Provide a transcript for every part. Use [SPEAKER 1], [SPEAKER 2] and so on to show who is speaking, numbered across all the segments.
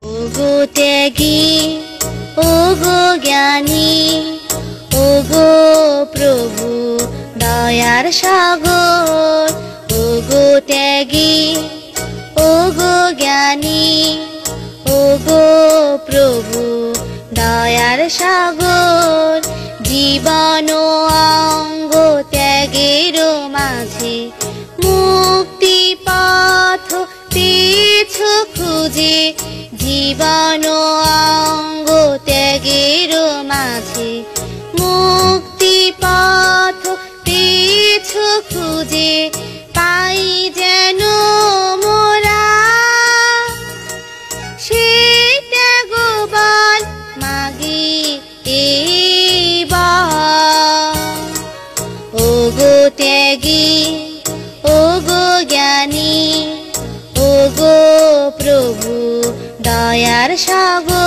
[SPEAKER 1] ওগো ত্যাগী, ওগো জ্ঞানী, ওগো প্রভু দয়ার সাগর। ওগো ত্যাগী, ওগো জ্ঞানী, ওগো প্রভু দয়ার সাগর। জীবন অঙ্গ ত্যাগের মাঝে মুক্তি পথ পেয়েছ খুঁজে। জীবন অঙ্গ ত্যাগের মাঝে মুক্তি পথ পেয়েছ খুঁজে। পাই যেন মোরা সে ত্যাগবান মাগি এইবার। ওগো ত্যাগী, ওগো জ্ঞানী, ওগো প্রভু দয়ার সাগর।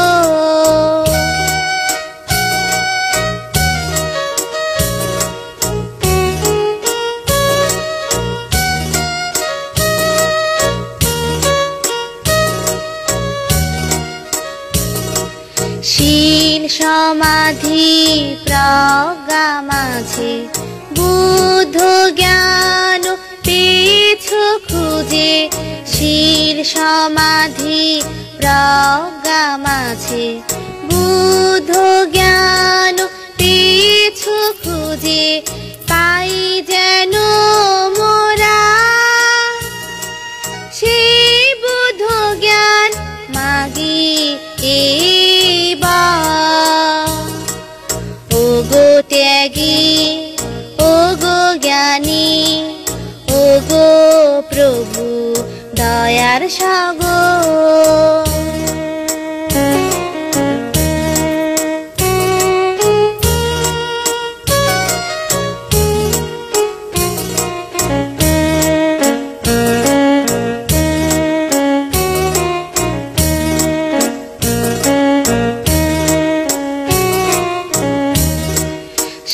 [SPEAKER 1] শীল সমাধি প্রজ্ঞা মাঝে বুদ্ধ জ্ঞান পেয়েছ খুঁজে। শীল সমাধি প্রজ্ঞা মাঝে বুদ্ধ জ্ঞান পেয়েছ খুঁজে। পাই যেন মোরা সেই বুদ্ধ জ্ঞান মাগি এইবার। ওগো ত্যাগী, ওগো জ্ঞানী, ওগো প্রভু দয়ার সাগর।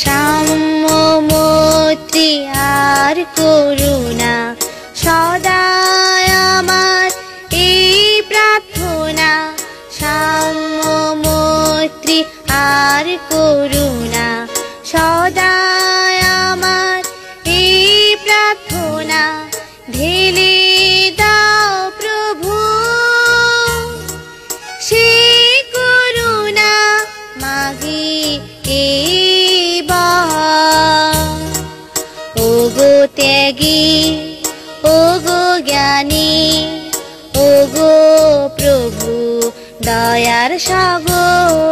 [SPEAKER 1] সাম্য মৈত্রী আর করুণা সদাই আমার এই প্রার্থনা। সাম্য মৈত্রী আর করুণা সদাই আমার এই প্রার্থনা। ঢেলে দাও প্রভু সে করুণা মাগি এইবার। ওগো ত্যাগী, ওগো জ্ঞানী, ওগো প্রভু দয়ার সাগর।